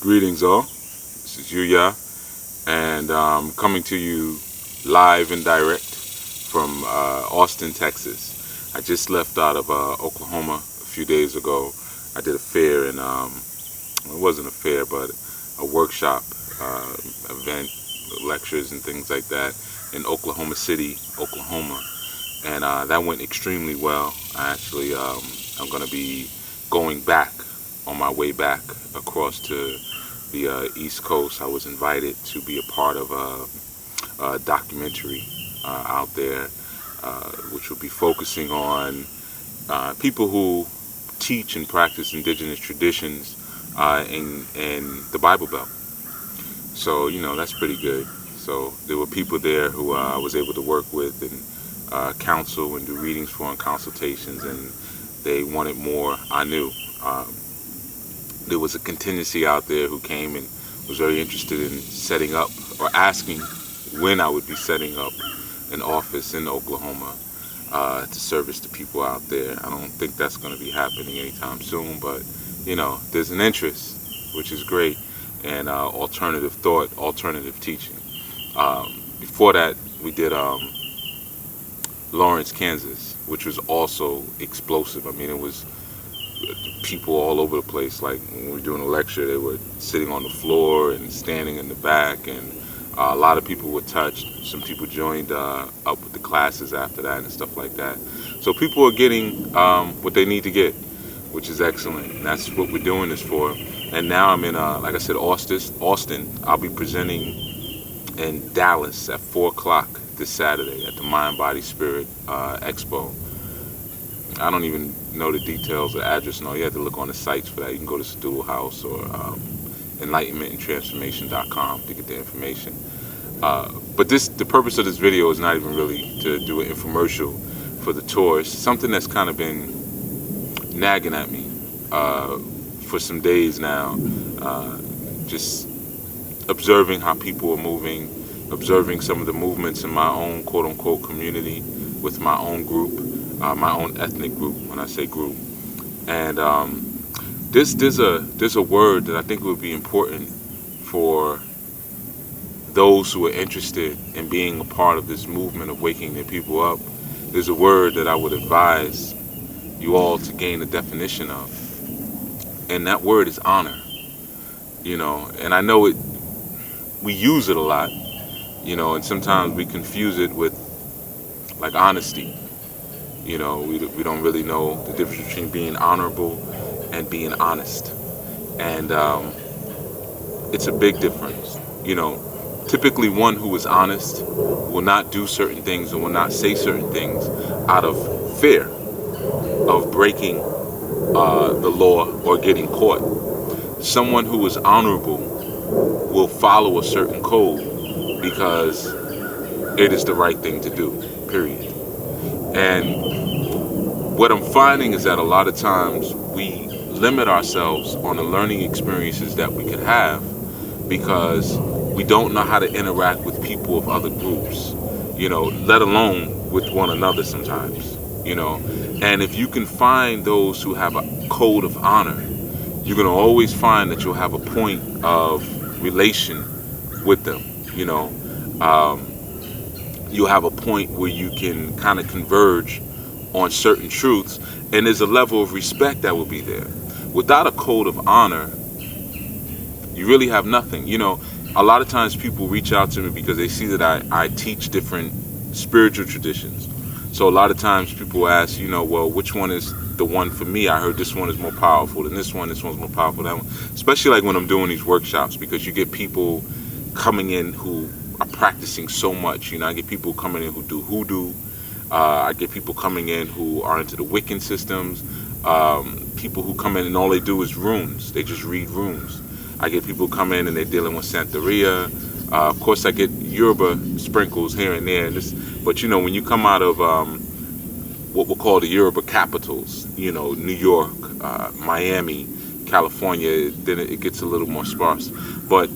Greetings all, this is Yuya, and coming to you live and direct from Austin, Texas. I just left out of Oklahoma a few days ago. I did a fair, and it wasn't a fair, but a workshop, event, lectures and things like that in Oklahoma City, Oklahoma. And that went extremely well. I'm going to be going back on my way back across to the East Coast. I was invited to be a part of a documentary out there, which will be focusing on people who teach and practice indigenous traditions in the Bible Belt. So, that's pretty good. So there were people there who I was able to work with and counsel and do readings for and consultations, and they wanted more. I knew. There was a contingency out there who came and was very interested in setting up or asking when I would be setting up an office in Oklahoma to service the people out there. I don't think that's going to be happening anytime soon, but there's an interest, which is great, and alternative thought, alternative teaching. Before that, we did Lawrence, Kansas, which was also explosive. I mean, it was people all over the place. Like when we were doing a lecture, they were sitting on the floor and standing in the back, and a lot of people were touched. Some people joined up with the classes after that and stuff like that. So people are getting what they need to get, which is excellent. And that's what we're doing this for. And now I'm in, like I said, Austin. I'll be presenting in Dallas at 4 o'clock this Saturday at the Mind, Body, Spirit Expo. I don't even know the details, the address, and all. You have to look on the sites for that. You can go to Stool House or enlightenmentandtransformation.com to get the information. But the purpose of this video is not even really to do an infomercial for the tour. It's something that's kind of been nagging at me for some days now. Just observing how people are moving, observing some of the movements in my own quote-unquote community with my own group. My own ethnic group, when I say group. And there's a word that I think would be important for those who are interested in being a part of this movement of waking their people up. There's a word that I would advise you all to gain a definition of, and that word is honor. And I know we use it a lot, and sometimes we confuse it with like honesty. We don't really know the difference between being honorable and being honest. And it's a big difference. Typically one who is honest will not do certain things and will not say certain things out of fear of breaking the law or getting caught. Someone who is honorable will follow a certain code because it is the right thing to do, period. And what I'm finding is that a lot of times we limit ourselves on the learning experiences that we could have because we don't know how to interact with people of other groups, let alone with one another sometimes, And if you can find those who have a code of honor, you're going to always find that you'll have a point of relation with them, You'll have a point where you can kind of converge on certain truths, and there's a level of respect that will be there. Without a code of honor, you really have nothing. A lot of times people reach out to me because they see that I teach different spiritual traditions. So a lot of times people ask, well, which one is the one for me? I heard this one is more powerful than this one's more powerful than that one. Especially like when I'm doing these workshops, because you get people coming in who are practicing so much. I get people coming in who do hoodoo. I get people coming in who are into the Wiccan systems. People who come in and all they do is runes. They just read runes. I get people come in and they're dealing with Santeria. Of course, I get Yoruba sprinkles here and there. But when you come out of what we'll call the Yoruba capitals, New York, Miami, California, then it gets a little more sparse. But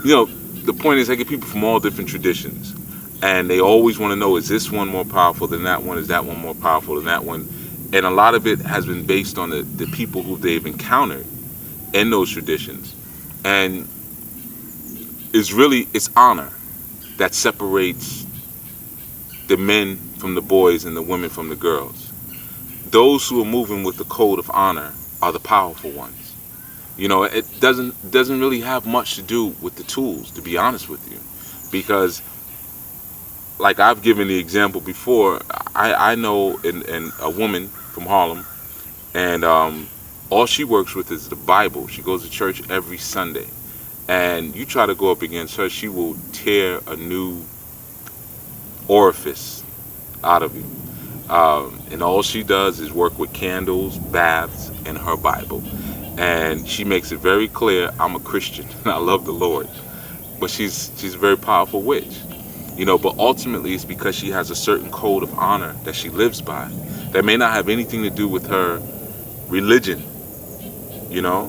the point is, I get people from all different traditions, and they always want to know, is this one more powerful than that one? Is that one more powerful than that one? And a lot of it has been based on the people who they've encountered in those traditions. And it's honor that separates the men from the boys and the women from the girls. Those who are moving with the code of honor are the powerful ones. You know, it doesn't really have much to do with the tools, to be honest with you, because like I've given the example before, I know a woman from Harlem, and all she works with is the Bible. She goes to church every Sunday, and you try to go up against her, she will tear a new orifice out of you. And all she does is work with candles, baths, and her Bible. And she makes it very clear, I'm a Christian and I love the Lord. But she's a very powerful witch. You know, but ultimately it's because she has a certain code of honor that she lives by that may not have anything to do with her religion, you know.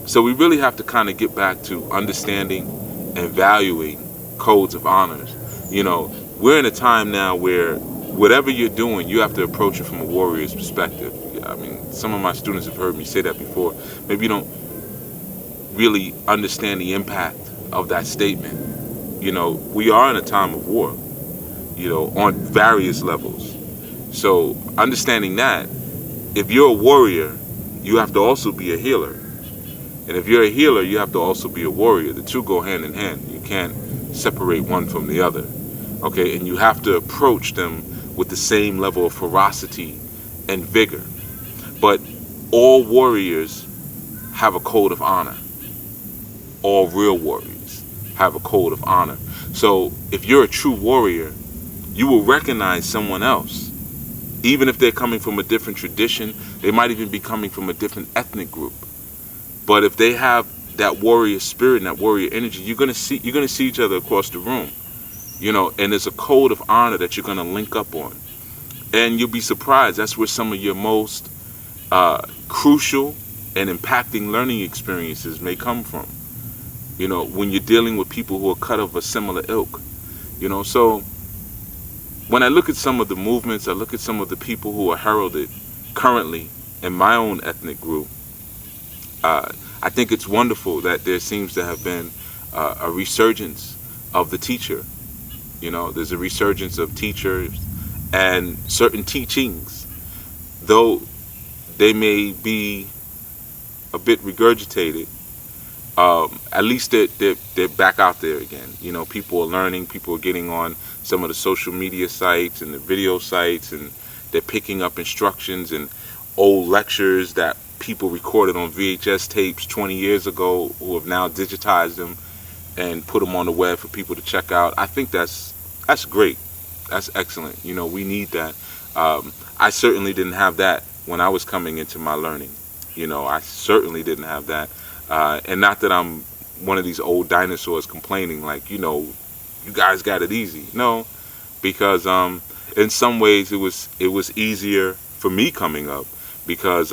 So we really have to kind of get back to understanding and valuing codes of honors. You know, we're in a time now where whatever you're doing, you have to approach it from a warrior's perspective. I mean, some of my students have heard me say that before. Maybe you don't really understand the impact of that statement. You know, we are in a time of war, you know, on various levels. So understanding that, if you're a warrior, you have to also be a healer. And if you're a healer, you have to also be a warrior. The two go hand in hand. You can't separate one from the other. Okay, and you have to approach them with the same level of ferocity and vigor. But all warriors have a code of honor. All real warriors have a code of honor. So if you're a true warrior, you will recognize someone else. Even if they're coming from a different tradition, they might even be coming from a different ethnic group. But if they have that warrior spirit and that warrior energy, you're gonna see each other across the room. You know, and there's a code of honor that you're gonna link up on. And you'll be surprised, that's where some of your most crucial and impacting learning experiences may come from. You know, when you're dealing with people who are cut of a similar ilk. You know, so when I look at some of the movements, I look at some of the people who are heralded currently in my own ethnic group, I think it's wonderful that there seems to have been a resurgence of the teacher. You know, there's a resurgence of teachers and certain teachings, though they may be a bit regurgitated. At least they're back out there again. You know, people are learning, people are getting on some of the social media sites and the video sites, and they're picking up instructions and old lectures that people recorded on VHS tapes 20 years ago, who have now digitized them and put them on the web for people to check out. I think that's great. That's excellent. You know, we need that. I certainly didn't have that when I was coming into my learning. You know, I certainly didn't have that. And not that I'm one of these old dinosaurs complaining like, you know, you guys got it easy. No, because in some ways it was easier for me coming up because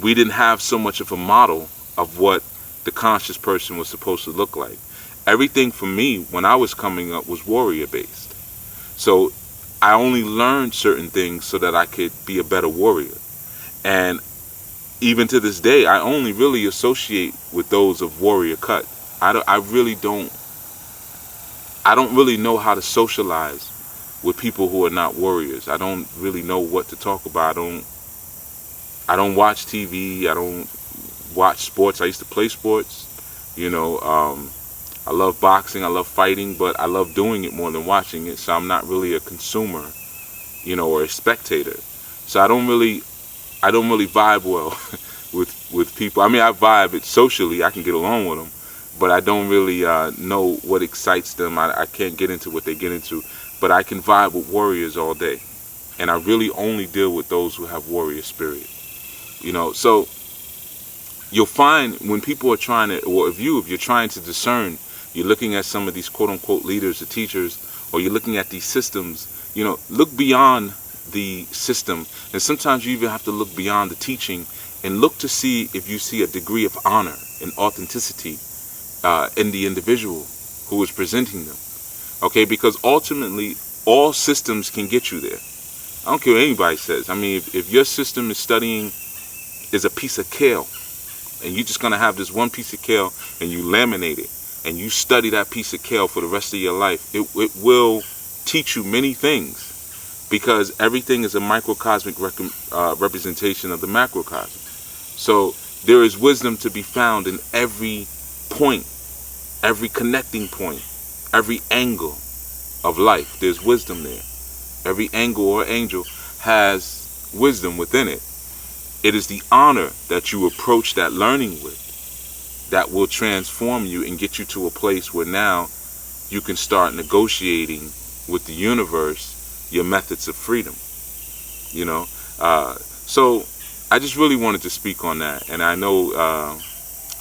we didn't have so much of a model of what the conscious person was supposed to look like. Everything for me when I was coming up was warrior based. So I only learned certain things so that I could be a better warrior. And even to this day, I only really associate with those of warrior cut. I don't really know how to socialize with people who are not warriors. I don't really know what to talk about. I don't watch TV. I don't watch sports. I used to play sports. You know, I love boxing. I love fighting, but I love doing it more than watching it. So I'm not really a consumer, you know, or a spectator. So I don't really vibe well with people. I mean, I vibe it socially. I can get along with them, but I don't really know what excites them. I can't get into what they get into, but I can vibe with warriors all day, and I really only deal with those who have warrior spirit. You know, so you'll find when people are trying to, or if you're trying to discern, you're looking at some of these quote unquote leaders or teachers, or you're looking at these systems. You know, look beyond the system, and sometimes you even have to look beyond the teaching and look to see if you see a degree of honor and authenticity in the individual who is presenting them. Okay, because ultimately all systems can get you there. I don't care what anybody says. I mean, if your system is a piece of kale, and you're just going to have this one piece of kale and you laminate it and you study that piece of kale for the rest of your life, it will teach you many things, because everything is a microcosmic representation of the macrocosm. So there is wisdom to be found in every point, every connecting point, every angle of life. There's wisdom there. Every angle or angel has wisdom within it. It is the honor that you approach that learning with that will transform you and get you to a place where now you can start negotiating with the universe your methods of freedom. So I just really wanted to speak on that, and I know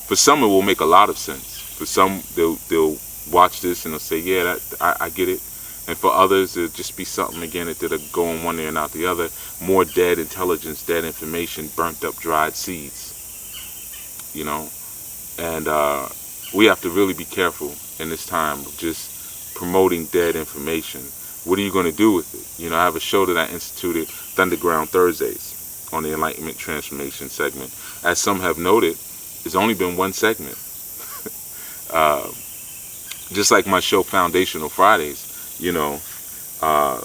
for some it will make a lot of sense. For some, they'll watch this and they'll say, yeah, I get it. And for others, it'll just be something, again, that'll go in one ear and out the other. More dead intelligence, dead information, burnt up, dried seeds. And we have to really be careful in this time of just promoting dead information. What are you going to do with it? I have a show that I instituted, Thunderground Thursdays, on the Enlightenment Transformation segment. As some have noted, it's only been one segment. Just like my show, Foundational Fridays, I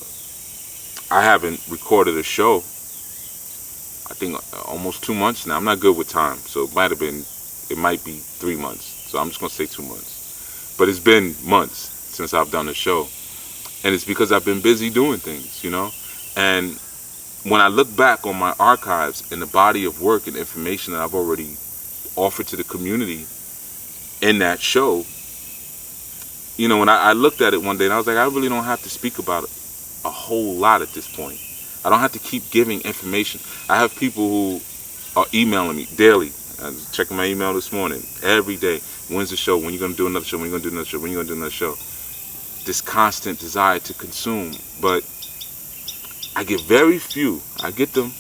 haven't recorded a show, I think almost 2 months now. I'm not good with time, so it might be 3 months. So I'm just going to say 2 months. But it's been months since I've done a show. And it's because I've been busy doing things, And when I look back on my archives and the body of work and information that I've already offered to the community in that show, when I looked at it one day and I was like, I really don't have to speak about it a whole lot at this point. I don't have to keep giving information. I have people who are emailing me daily. I was checking my email this morning, every day. When's the show? When are you going to do another show? When are you going to do another show? When are you going to do another show? This constant desire to consume. But I get very few, I get them,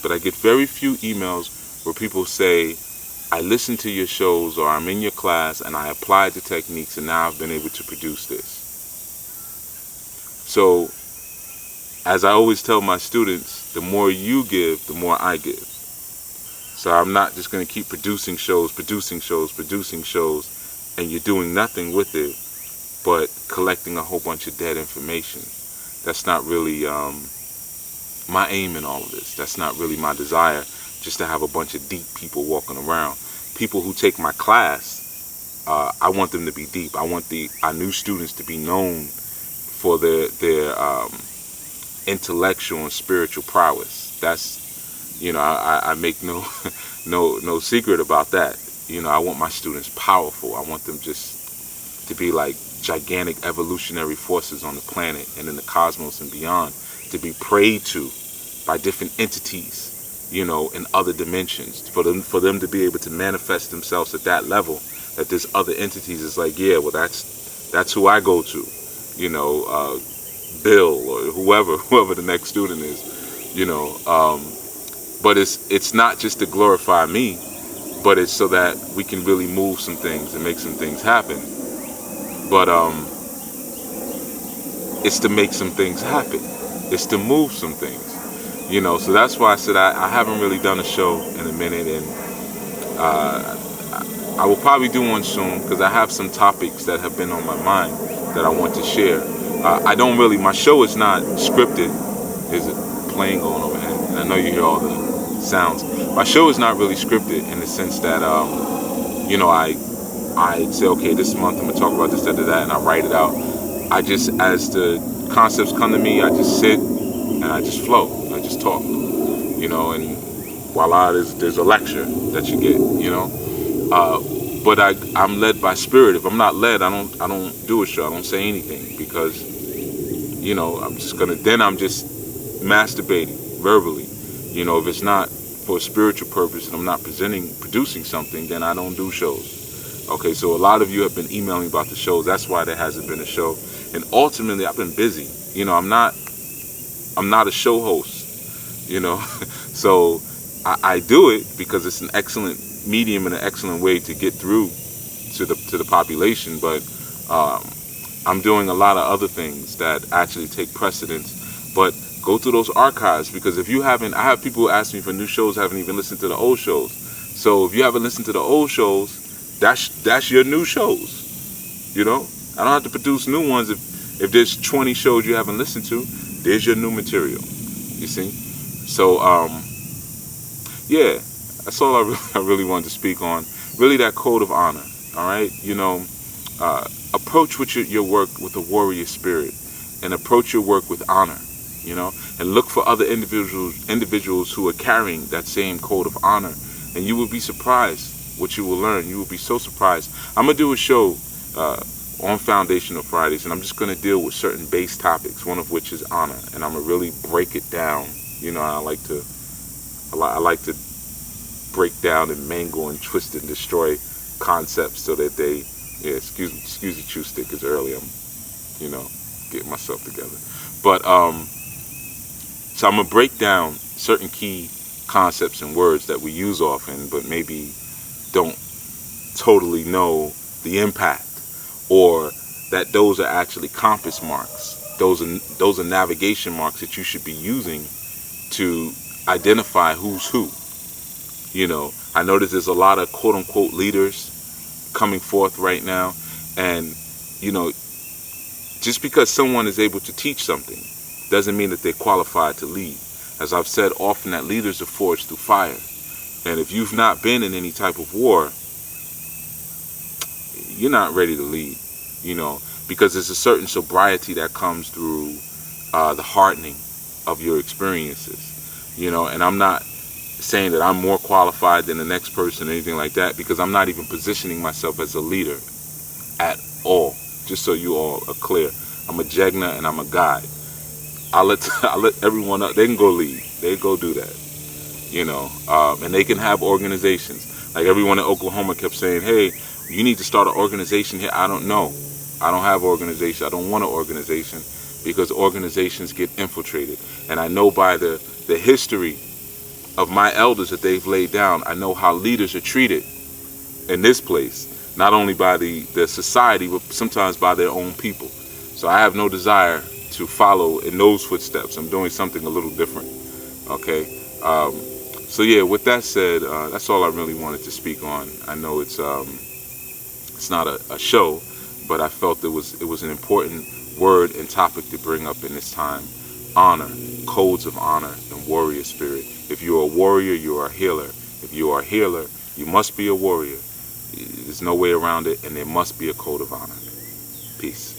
but I get very few emails where people say, I listen to your shows, or I'm in your class and I applied the techniques and now I've been able to produce this. So, as I always tell my students, the more you give, the more I give. So I'm not just going to keep producing shows, and you're doing nothing with it but collecting a whole bunch of dead information. That's not really my aim in all of this. That's not really my desire, just to have a bunch of deep people walking around. People who take my class, I want them to be deep. I want our new students to be known for their intellectual and spiritual prowess. That's, I make no secret about that. I want my students powerful. I want them just to be like gigantic evolutionary forces on the planet and in the cosmos and beyond, to be prayed to by different entities, in other dimensions, for them to be able to manifest themselves at that level, that there's other entities is like, yeah, well, that's who I go to, Bill or whoever the next student is, but it's not just to glorify me, but it's so that we can really move some things and make some things happen. But it's to make some things happen. It's to move some things. So that's why I said I haven't really done a show in a minute, and I will probably do one soon, because I have some topics that have been on my mind that I want to share. My show is not scripted. There's a plane going overhead, and I know you hear all the sounds. My show is not really scripted in the sense that, I say, okay, this month I'm going to talk about this, that, and I write it out. I just, as the concepts come to me, I just sit and I just flow. I just talk, and voila, there's a lecture that you get, but I'm led by spirit. If I'm not led, I don't do a show. I don't say anything, because, I'm just masturbating verbally. If it's not for a spiritual purpose and I'm not producing something, then I don't do shows. Okay, so a lot of you have been emailing about the shows. That's why there hasn't been a show. And ultimately, I've been busy. I'm not a show host. So I do it because it's an excellent medium and an excellent way to get through to the population. But I'm doing a lot of other things that actually take precedence. But go through those archives, because if you haven't, I have people who ask me for new shows, haven't even listened to the old shows. So if you haven't listened to the old shows, that's your new shows. You know, I don't have to produce new ones if there's 20 shows you haven't listened to. There's your new material. You see, so yeah, that's all I really wanted to speak on. Really, that code of honor. All right, you know, approach with your work with a warrior spirit, and approach your work with honor. You know, and look for other individuals who are carrying that same code of honor, and you will be surprised what you will learn. You will be so surprised. I'm gonna do a show on Foundational Fridays, and I'm just gonna deal with certain base topics, one of which is honor, and I'm gonna really break it down. You know, I like to break down and mangle and twist and destroy concepts so that they, yeah, excuse the chew stick, it's early. I'm, you know, getting myself together, but so I'm gonna break down certain key concepts and words that we use often, but maybe don't totally know the impact, or that those are actually compass marks. Those are navigation marks that you should be using to identify who's who. You know, I notice there's a lot of quote unquote leaders coming forth right now, and you know, just because someone is able to teach something doesn't mean that they're qualified to lead. As I've said often, that leaders are forged through fire. And if you've not been in any type of war, you're not ready to lead, you know, because there's a certain sobriety that comes through the hardening of your experiences, you know. And I'm not saying that I'm more qualified than the next person or anything like that, because I'm not even positioning myself as a leader at all, just so you all are clear. I'm a Jegna and I'm a guide. I'll let everyone up. They can go lead. They go do that, you know. And they can have organizations. Like everyone in Oklahoma kept saying, "Hey, you need to start an organization here." I don't know. I don't have organization. I don't want an organization, because organizations get infiltrated. And I know by the history of my elders that they've laid down, I know how leaders are treated in this place, not only by the society, but sometimes by their own people. So I have no desire to follow in those footsteps. I'm doing something a little different. Okay. So yeah, with that said, that's all I really wanted to speak on. I know it's not a show, but I felt it was an important word and topic to bring up in this time. Honor, codes of honor, and warrior spirit. If you're a warrior, you are a healer. If you are a healer, you must be a warrior. There's no way around it, and there must be a code of honor. Peace.